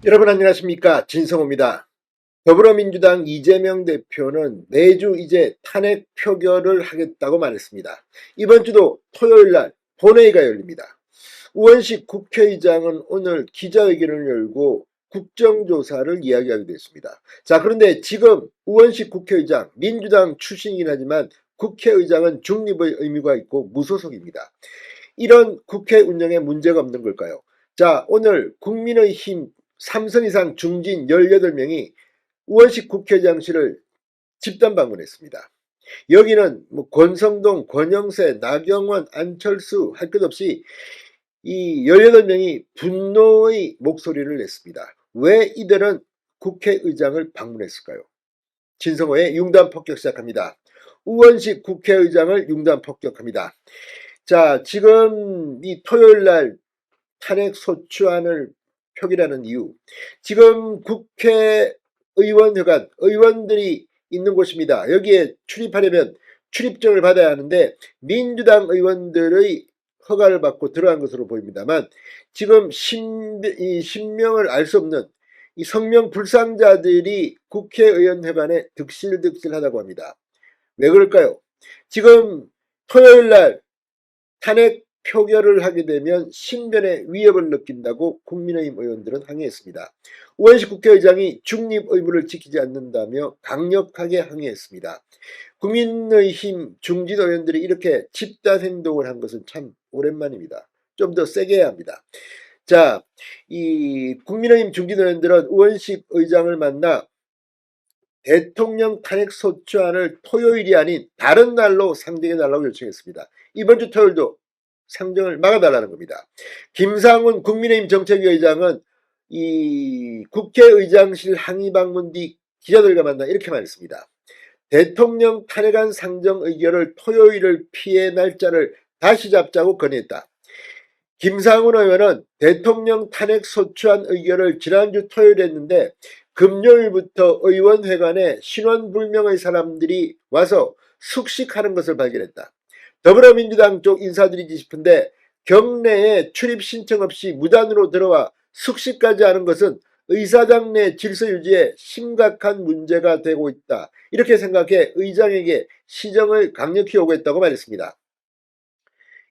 여러분 안녕하십니까, 진성호입니다. 더불어민주당 이재명 대표는 매주 이제 탄핵 표결을 하겠다고 말했습니다. 이번 주도 토요일날 본회의가 열립니다. 우원식 국회의장은 오늘 기자회견을 열고 국정조사를 이야기하기도 했습니다. 자, 그런데 지금 우원식 국회의장, 민주당 출신이긴 하지만 국회의장은 중립의 의무가 있고 무소속입니다. 이런 국회 운영에 문제가 없는 걸까요? 자, 오늘 국민의힘 3선 이상 중진 18명이 우원식 국회의장실을 집단 방문했습니다. 여기는 권성동, 권영세, 나경원, 안철수 할 것 없이 이 18명이 분노의 목소리를 냈습니다. 왜 이들은 국회의장을 방문했을까요? 진성호의 융단 폭격 시작합니다. 우원식 국회의장을 융단 폭격합니다. 자, 지금 이 토요일날 탄핵 소추안을 표기라는 이유, 지금 국회의원회관, 의원들이 있는 곳입니다. 여기에 출입하려면 출입증을 받아야 하는데 민주당 의원들의 허가를 받고 들어간 것으로 보입니다만, 지금 신명을 알 수 없는 이 성명 불상자들이 국회의원회관에 득실득실하다고 합니다. 왜 그럴까요? 지금 토요일날 탄핵 표결을 하게 되면 신변의 위협을 느낀다고 국민의힘 의원들은 항의했습니다. 우원식 국회의장이 중립 의무를 지키지 않는다며 강력하게 항의했습니다. 국민의힘 중진 의원들이 이렇게 집단 행동을 한 것은 참 오랜만입니다. 좀 더 세게 해야 합니다. 자, 이 국민의힘 중진 의원들은 우원식 의장을 만나 대통령 탄핵 소추안을 토요일이 아닌 다른 날로 상정해달라고 요청했습니다. 이번 주 토요일도 상정을 막아달라는 겁니다. 김상훈 국민의힘 정책위의장은 이 국회의장실 항의 방문 뒤 기자들과 만나 이렇게 말했습니다. 대통령 탄핵안 상정 의결을 토요일을 피해 날짜를 다시 잡자고 건의했다. 김상훈 의원은 대통령 탄핵 소추안 의결을 지난주 토요일에 했는데 금요일부터 의원회관에 신원불명의 사람들이 와서 숙식하는 것을 발견했다. 더불어민주당 쪽 인사드리지 싶은데 경내에 출입 신청 없이 무단으로 들어와 숙식까지 하는 것은 의사당 내 질서 유지에 심각한 문제가 되고 있다. 이렇게 생각해 의장에게 시정을 강력히 요구했다고 말했습니다.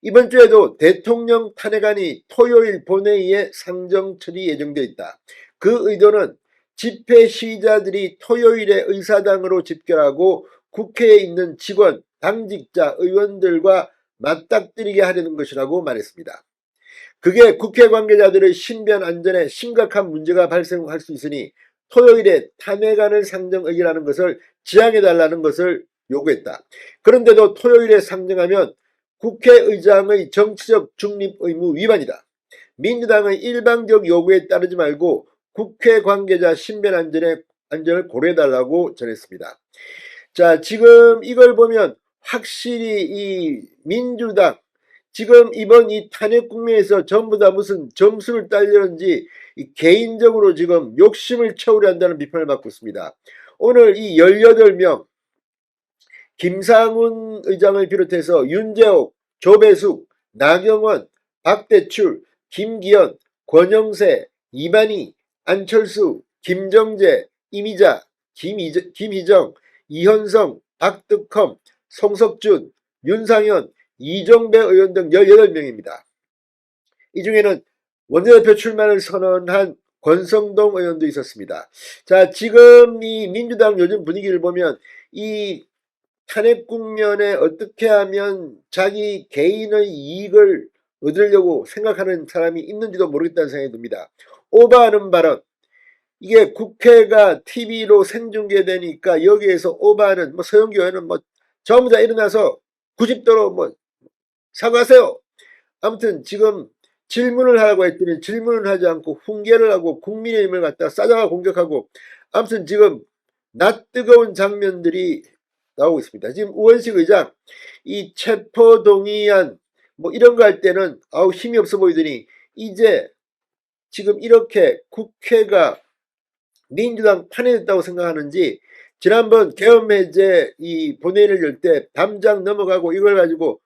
이번 주에도 대통령 탄핵안이 토요일 본회의에 상정 처리 예정되어 있다. 그 의도는 집회 시위자들이 토요일에 의사당으로 집결하고 국회에 있는 직원, 당직자, 의원들과 맞닥뜨리게 하려는 것이라고 말했습니다. 그게 국회 관계자들의 신변 안전에 심각한 문제가 발생할 수 있으니 토요일에 탄핵안을 상정 의결하는 것을 지양해달라는 것을 요구했다. 그런데도 토요일에 상정하면 국회의장의 정치적 중립 의무 위반이다. 민주당의 일방적 요구에 따르지 말고 국회 관계자 신변 안전을 고려해달라고 전했습니다. 자, 지금 이걸 보면 확실히 이 민주당 지금 이번 이 탄핵 국면에서 전부 다 무슨 점수를 따려는지 개인적으로 지금 욕심을 채우려 한다는 비판을 받고 있습니다. 오늘 이 18명 김상훈 의장을 비롯해서 윤재옥, 조배숙, 나경원, 박대출, 김기현, 권영세, 이만희, 안철수, 김정재, 이미자, 김희정, 이현성, 박득컴, 송석준, 윤상현, 이정배 의원 등 18명입니다. 이 중에는 원내대표 출마를 선언한 권성동 의원도 있었습니다. 자, 지금 이 민주당 요즘 분위기를 보면 이 탄핵 국면에 어떻게 하면 자기 개인의 이익을 얻으려고 생각하는 사람이 있는지도 모르겠다는 생각이 듭니다. 오버하는 발언, 이게 국회가 TV로 생중계되니까 여기에서 오버하는 서영교 의원은 전부 다 일어나서 90도로 사과하세요. 아무튼 지금 질문을 하라고 했더니 질문을 하지 않고 훈계를 하고 국민의힘을 갖다 싸다가 공격하고, 아무튼 지금 낯뜨거운 장면들이 나오고 있습니다. 지금 우원식 의장 이 체포동의안 이런 거 할 때는 힘이 없어 보이더니 이제 지금 이렇게 국회가 민주당 판에 됐다고 생각하는지, 지난번 계엄해제 이 본회의를 열 때 담장 넘어가고 이걸 가지고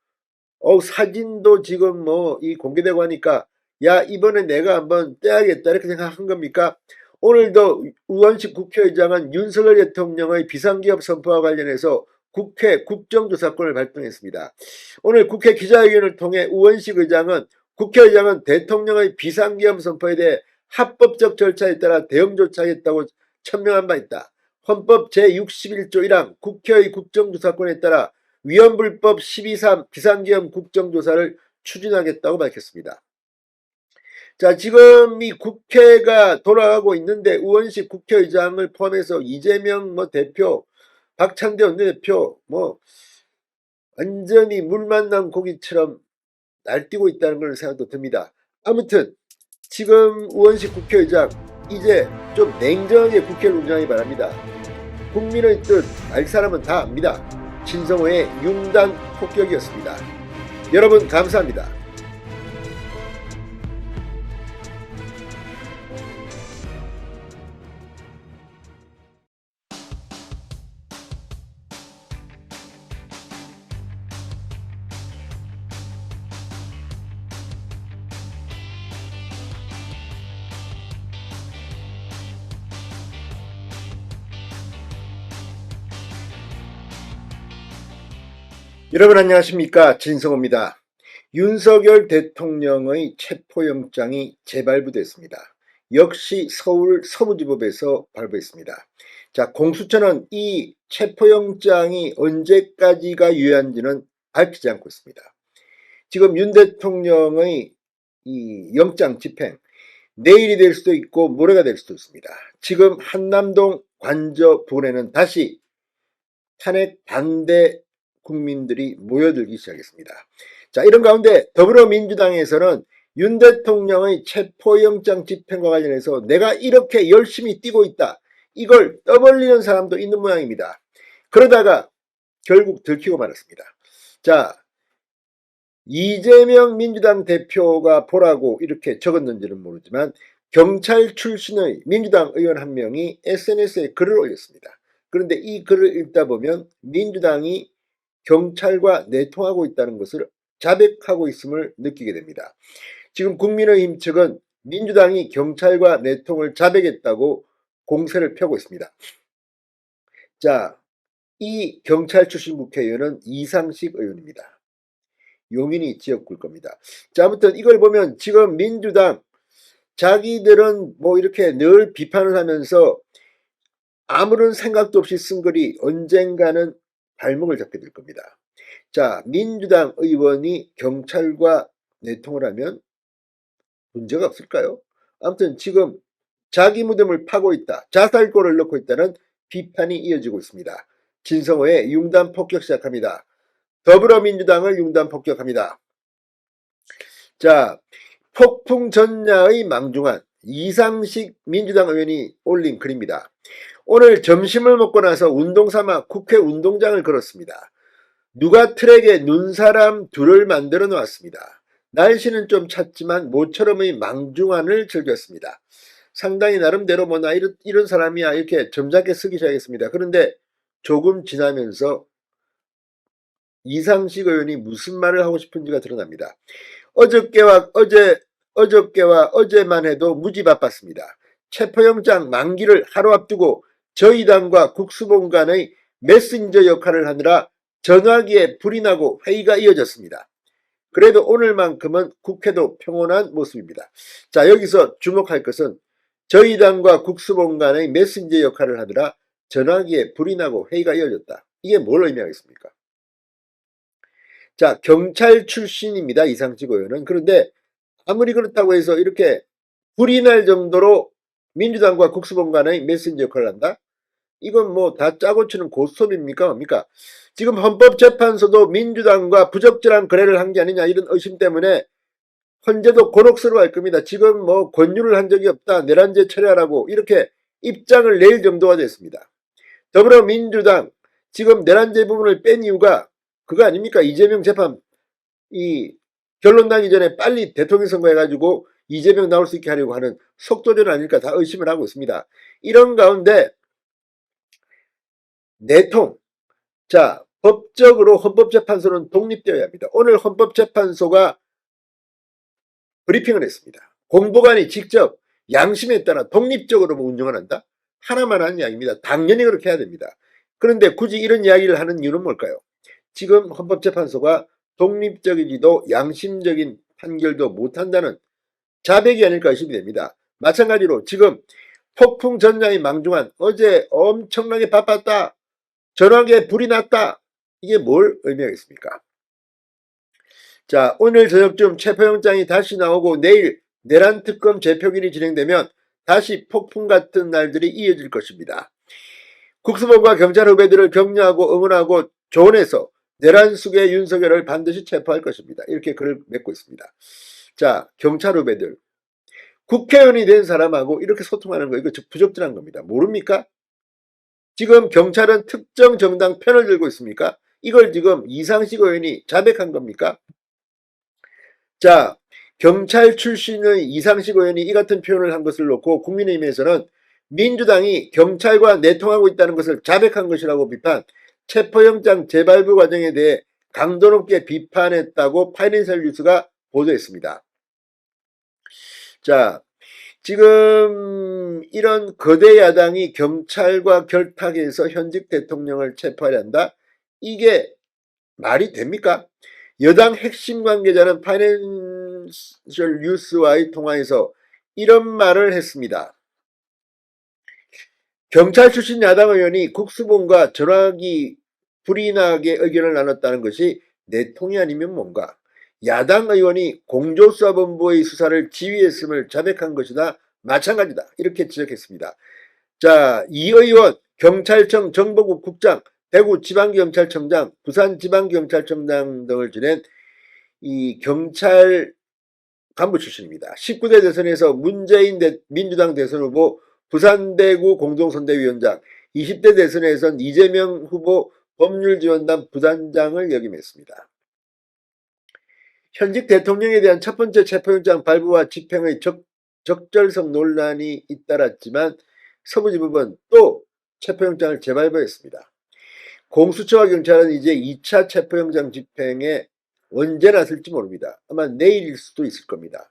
사진도 지금 이 공개되고 하니까 야, 이번에 내가 한번 떼야겠다 이렇게 생각한 겁니까? 오늘도 우원식 국회의장은 윤석열 대통령의 비상기업 선포와 관련해서 국회 국정조사권을 발동했습니다. 오늘 국회 기자회견을 통해 우원식 의장은 국회의장은 대통령의 비상기업 선포에 대해 합법적 절차에 따라 대응 조치하겠다고 천명한 바 있다. 헌법 제61조 1항 국회의 국정조사권에 따라 위헌불법 12.3 비상기업 국정조사를 추진하겠다고 밝혔습니다. 자, 지금 이 국회가 돌아가고 있는데 우원식 국회의장을 포함해서 이재명 대표, 박찬대 원내대표 완전히 물 만난 고기처럼 날뛰고 있다는 걸 생각도 듭니다. 아무튼 지금 우원식 국회의장 이제 좀 냉정하게 국회를 운영하기 바랍니다. 국민의 뜻 알 사람은 다 압니다. 진성호의 융단 폭격이었습니다. 여러분 감사합니다. 여러분 안녕하십니까, 진성호입니다. 윤석열 대통령의 체포영장이 재발부됐습니다. 역시 서울 서부지법에서 발부했습니다. 자, 공수처는 이 체포영장이 언제까지가 유효한지는 밝히지 않고 있습니다. 지금 윤 대통령의 이 영장 집행 내일이 될 수도 있고 모레가 될 수도 있습니다. 지금 한남동 관저 부근에는 다시 탄핵 반대 국민들이 모여들기 시작했습니다. 자, 이런 가운데 더불어민주당에서는 윤 대통령의 체포영장 집행과 관련해서 내가 이렇게 열심히 뛰고 있다, 이걸 떠벌리는 사람도 있는 모양입니다. 그러다가 결국 들키고 말았습니다. 자, 이재명 민주당 대표가 보라고 이렇게 적었는지는 모르지만 경찰 출신의 민주당 의원 한 명이 SNS에 글을 올렸습니다. 그런데 이 글을 읽다 보면 민주당이 경찰과 내통하고 있다는 것을 자백하고 있음을 느끼게 됩니다. 지금 국민의힘 측은 민주당이 경찰과 내통을 자백했다고 공세를 펴고 있습니다. 자, 이 경찰 출신 국회의원은 이상식 의원입니다. 용인이 지역구일 겁니다. 자, 아무튼 이걸 보면 지금 민주당 자기들은 이렇게 늘 비판을 하면서 아무런 생각도 없이 쓴 글이 언젠가는 발목을 잡게 될 겁니다. 자, 민주당 의원이 경찰과 내통을 하면 문제가 없을까요? 아무튼 지금 자기 무덤을 파고 있다, 자살골을 넣고 있다는 비판이 이어지고 있습니다. 진성호의 융단 폭격 시작합니다. 더불어민주당을 융단 폭격합니다. 자, 폭풍 전야의 망중한 이상식 민주당 의원이 올린 글입니다. 오늘 점심을 먹고 나서 운동삼아 국회 운동장을 걸었습니다. 누가 트랙에 눈사람 둘을 만들어 놓았습니다. 날씨는 좀 찼지만 모처럼의 망중한을 즐겼습니다. 상당히 나름대로 나 이런 사람이야 이렇게 점잖게 쓰기 시작했습니다. 그런데 조금 지나면서 이상식 의원이 무슨 말을 하고 싶은지가 드러납니다. 어저께와 어제만 해도 무지 바빴습니다. 체포영장 만기를 하루 앞두고 저희 당과 국수본 간의 메신저 역할을 하느라 전화기에 불이 나고 회의가 이어졌습니다. 그래도 오늘만큼은 국회도 평온한 모습입니다. 자, 여기서 주목할 것은 저희 당과 국수본 간의 메신저 역할을 하느라 전화기에 불이 나고 회의가 이어졌다. 이게 뭘 의미하겠습니까? 자, 경찰 출신입니다, 이상식 의원은. 그런데 아무리 그렇다고 해서 이렇게 불이 날 정도로 민주당과 국수본 간의 메신저 역할을 한다? 이건 다 짜고 치는 고스톱입니까? 뭡니까? 지금 헌법재판소도 민주당과 부적절한 거래를 한 게 아니냐 이런 의심 때문에 헌재도 곤혹스러워할 겁니다. 지금 권유를 한 적이 없다, 내란죄 처리하라고 이렇게 입장을 낼 정도가 됐습니다. 더불어민주당 지금 내란죄 부분을 뺀 이유가 그거 아닙니까? 이재명 재판 결론 나기 전에 빨리 대통령 선거 해가지고 이재명 나올 수 있게 하려고 하는 속도전 아닐까 다 의심을 하고 있습니다. 이런 가운데 내통, 자, 법적으로 헌법재판소는 독립되어야 합니다. 오늘 헌법재판소가 브리핑을 했습니다. 공보관이 직접 양심에 따라 독립적으로 운영을 한다? 하나만 하는 이야기입니다. 당연히 그렇게 해야 됩니다. 그런데 굳이 이런 이야기를 하는 이유는 뭘까요? 지금 헌법재판소가 독립적이지도 양심적인 판결도 못한다는 자백이 아닐까 의심이 됩니다. 마찬가지로 지금 폭풍 전장이 망중한 어제 엄청나게 바빴다. 전화기에 불이 났다. 이게 뭘 의미하겠습니까? 자, 오늘 저녁쯤 체포영장이 다시 나오고 내일 내란특검 재표결이 진행되면 다시 폭풍 같은 날들이 이어질 것입니다. 국수본과 경찰 후배들을 격려하고 응원하고 조언해서 내란 수괴 윤석열을 반드시 체포할 것입니다. 이렇게 글을 맺고 있습니다. 자, 경찰 후배들. 국회의원이 된 사람하고 이렇게 소통하는 거 이거 부적절한 겁니다. 모릅니까? 지금 경찰은 특정 정당 편을 들고 있습니까? 이걸 지금 이상식 의원이 자백한 겁니까? 자, 경찰 출신의 이상식 의원이 이 같은 표현을 한 것을 놓고 국민의힘에서는 민주당이 경찰과 내통하고 있다는 것을 자백한 것이라고 비판, 체포영장 재발부 과정에 대해 강도 높게 비판했다고 파이낸셜 뉴스가 보도했습니다. 자, 지금 이런 거대 야당이 경찰과 결탁해서 현직 대통령을 체포하려 한다? 이게 말이 됩니까? 여당 핵심 관계자는 파이낸셜 뉴스와의 통화에서 이런 말을 했습니다. 경찰 출신 야당 의원이 국수본과 전화기 불이 나게 의견을 나눴다는 것이 내통이 아니면 뭔가? 야당 의원이 공조수사본부의 수사를 지휘했음을 자백한 것이나 마찬가지다. 이렇게 지적했습니다. 자, 이 의원 경찰청 정보국 국장, 대구지방경찰청장, 부산지방경찰청장 등을 지낸 이 경찰 간부 출신입니다. 19대 대선에서 문재인 민주당 대선 후보 부산대구 공동선대위원장, 20대 대선에선 이재명 후보 법률지원단 부단장을 역임했습니다. 현직 대통령에 대한 첫 번째 체포영장 발부와 집행의 적절성 논란이 잇따랐지만 서부지법은 또 체포영장을 재발부했습니다. 공수처와 경찰은 이제 2차 체포영장 집행에 언제 나설지 모릅니다. 아마 내일일 수도 있을 겁니다.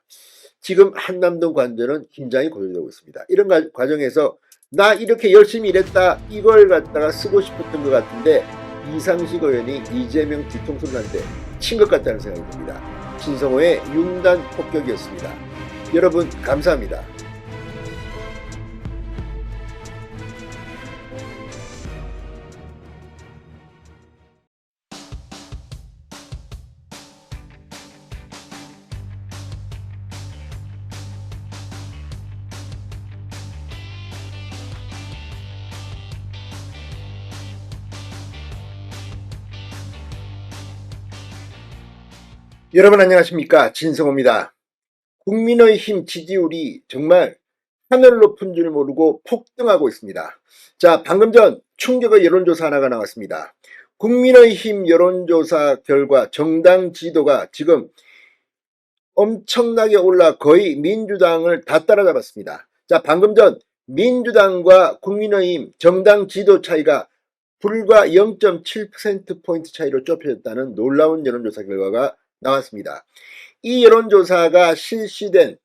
지금 한남동 관저는 긴장이 고조되고 있습니다. 이런 과정에서 나 이렇게 열심히 일했다 이걸 갖다가 쓰고 싶었던 것 같은데 이상식 의원이 이재명 뒤통수를 한 대 친 것 같다는 생각이 듭니다. 진성호의 융단 폭격이었습니다. 여러분 감사합니다. 여러분 안녕하십니까, 진성호입니다. 국민의힘 지지율이 정말 하늘 높은 줄 모르고 폭등하고 있습니다. 자, 방금 전 충격의 여론조사 하나가 나왔습니다. 국민의힘 여론조사 결과 정당 지지도가 지금 엄청나게 올라 거의 민주당을 다 따라잡았습니다. 자, 방금 전 민주당과 국민의힘 정당 지지도 차이가 불과 0.7%포인트 차이로 좁혀졌다는 놀라운 여론조사 결과가 나왔습니다. 이 여론조사가 실시된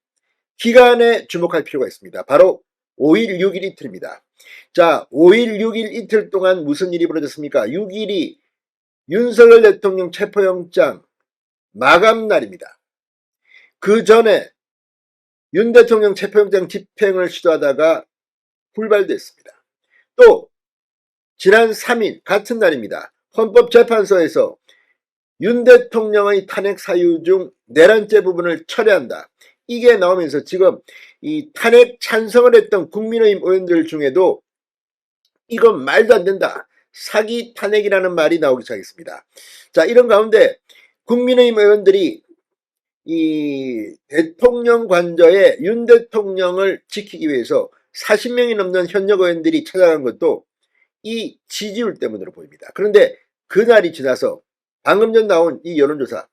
기간에 주목할 필요가 있습니다. 바로 5일, 6일 이틀입니다. 자, 5일, 6일 이틀 동안 무슨 일이 벌어졌습니까? 6일이 윤석열 대통령 체포영장 마감날입니다. 그 전에 윤 대통령 체포영장 집행을 시도하다가 불발됐습니다. 또 지난 3일 같은 날입니다. 헌법재판소에서 윤 대통령의 탄핵 사유 중 내란죄 부분을 철회한다. 이게 나오면서 지금 이 탄핵 찬성을 했던 국민의힘 의원들 중에도 이건 말도 안 된다. 사기 탄핵이라는 말이 나오기 시작했습니다. 자, 이런 가운데 국민의힘 의원들이 이 대통령 관저에 윤 대통령을 지키기 위해서 40명이 넘는 현역 의원들이 찾아간 것도 이 지지율 때문으로 보입니다. 그런데 그날이 지나서 방금 전 나온 이 여론조사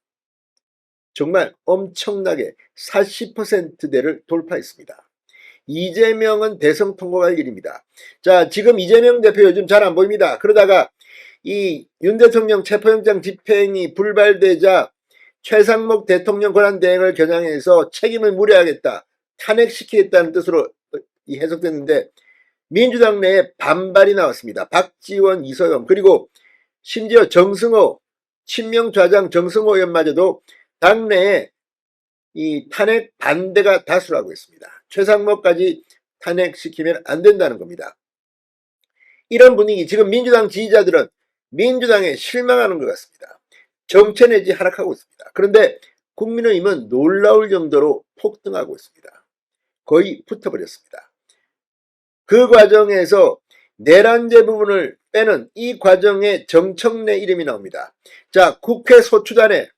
정말 엄청나게 40%대를 돌파했습니다. 이재명은 대선 통과할 일입니다. 자, 지금 이재명 대표 요즘 잘 안 보입니다. 그러다가 이 윤 대통령 체포영장 집행이 불발되자 최상목 대통령 권한대행을 겨냥해서 책임을 물어야겠다. 탄핵시키겠다는 뜻으로 해석됐는데 민주당 내에 반발이 나왔습니다. 박지원, 이서영 그리고 심지어 정승호 친명좌장 정승호 의원마저도 당내에 이 탄핵 반대가 다수라고 했습니다. 최상목까지 탄핵시키면 안 된다는 겁니다. 이런 분위기 지금 민주당 지지자들은 민주당에 실망하는 것 같습니다. 정체 내지 하락하고 있습니다. 그런데 국민의힘은 놀라울 정도로 폭등하고 있습니다. 거의 붙어버렸습니다. 그 과정에서 내란제 부분을 빼는 이 과정에 정청래 이름이 나옵니다. 자, 국회 소추단에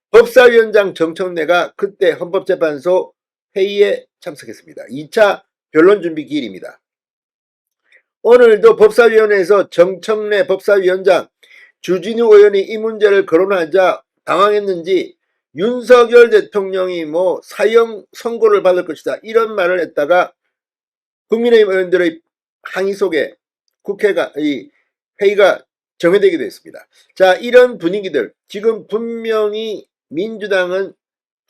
법사위원장 정청래가 그때 헌법재판소 회의에 참석했습니다. 2차 변론준비 기일입니다. 오늘도 법사위원회에서 정청래 법사위원장 주진우 의원이 이 문제를 거론하자 당황했는지 윤석열 대통령이 뭐 사형 선고를 받을 것이다 이런 말을 했다가 국민의힘 의원들의 항의 속에 이 회의가 정회되기도 했습니다. 자, 이런 분위기들 지금 분명히 민주당은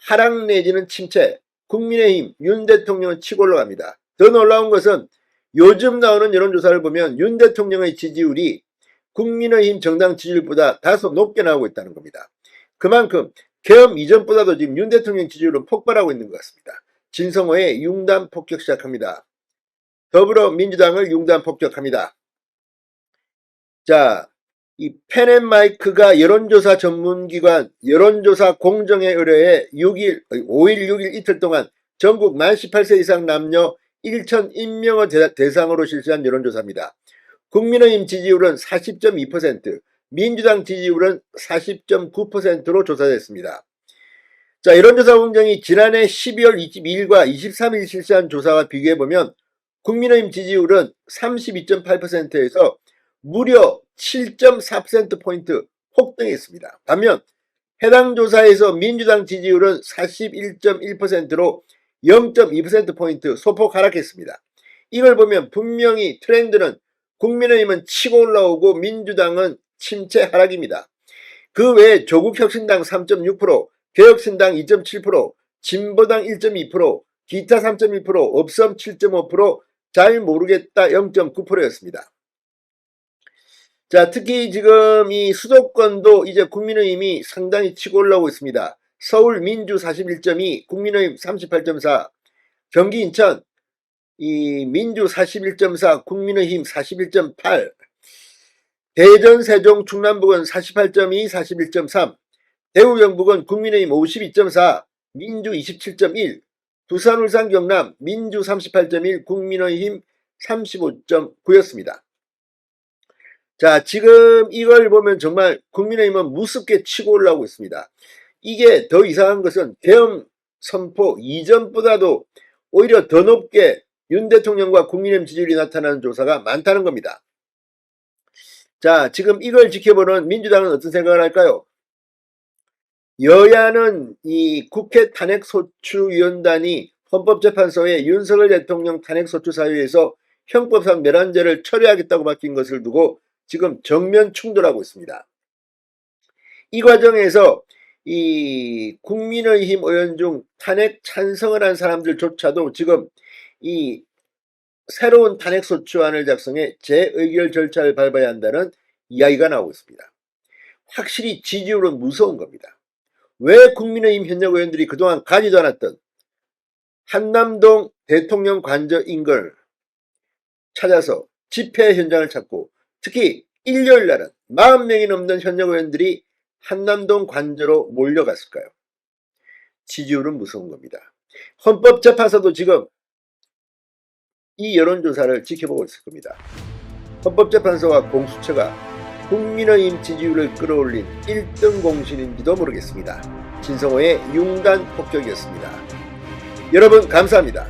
하락 내지는 침체, 국민의힘 윤 대통령은 치고 올라갑니다. 더 놀라운 것은 요즘 나오는 여론조사를 보면 윤 대통령의 지지율이 국민의힘 정당 지지율보다 다소 높게 나오고 있다는 겁니다. 그만큼 계엄 이전보다도 지금 윤 대통령 지지율은 폭발하고 있는 것 같습니다. 진성호의 융단 폭격 시작합니다. 더불어민주당을 융단 폭격합니다. 자, 이 펜앤마이크가 여론조사 전문기관 여론조사 공정에 의뢰해 5일 6일 이틀 동안 전국 만 18세 이상 남녀 1,001명을 대상으로 실시한 여론조사입니다. 국민의힘 지지율은 40.2%, 민주당 지지율은 40.9%로 조사됐습니다. 자, 여론조사 공정이 지난해 12월 22일과 23일 실시한 조사와 비교해보면 국민의힘 지지율은 32.8%에서 무려 7.4%포인트 폭등했습니다. 반면 해당 조사에서 민주당 지지율은 41.1%로 0.2%포인트 소폭 하락했습니다. 이걸 보면 분명히 트렌드는 국민의힘은 치고 올라오고 민주당은 침체 하락입니다. 그 외에 조국혁신당 3.6%, 개혁신당 2.7%, 진보당 1.2%, 기타 3.1%, 없음 7.5%, 잘 모르겠다 0.9%였습니다. 자, 특히 지금 이 수도권도 이제 국민의힘이 상당히 치고 올라오고 있습니다. 서울 민주 41.2, 국민의힘 38.4, 경기 인천 이 민주 41.4, 국민의힘 41.8, 대전 세종 충남북은 48.2, 41.3, 대구 경북은 국민의힘 52.4, 민주 27.1, 부산 울산 경남 민주 38.1, 국민의힘 35.9였습니다. 자, 지금 이걸 보면 정말 국민의힘은 무섭게 치고 올라오고 있습니다. 이게 더 이상한 것은 계엄 선포 이전보다도 오히려 더 높게 윤 대통령과 국민의힘 지지율이 나타나는 조사가 많다는 겁니다. 자, 지금 이걸 지켜보는 민주당은 어떤 생각을 할까요? 여야는 이 국회 탄핵소추위원단이 헌법재판소에 윤석열 대통령 탄핵소추 사유에서 형법상 내란죄를 처리하겠다고 맡긴 것을 두고 지금 정면 충돌하고 있습니다. 이 과정에서 이 국민의힘 의원 중 탄핵 찬성을 한 사람들조차도 지금 이 새로운 탄핵소추안을 작성해 재의결 절차를 밟아야 한다는 이야기가 나오고 있습니다. 확실히 지지율은 무서운 겁니다. 왜 국민의힘 현역 의원들이 그동안 가지도 않았던 한남동 대통령 관저 인근을 찾아서 집회 현장을 찾고 특히 일요일 날은 40명이 넘는 현역 의원들이 한남동 관저로 몰려갔을까요? 지지율은 무서운 겁니다. 헌법재판소도 지금 이 여론조사를 지켜보고 있을 겁니다. 헌법재판소와 공수처가 국민의힘 지지율을 끌어올린 1등 공신인지도 모르겠습니다. 진성호의 융단 폭격이었습니다. 여러분 감사합니다.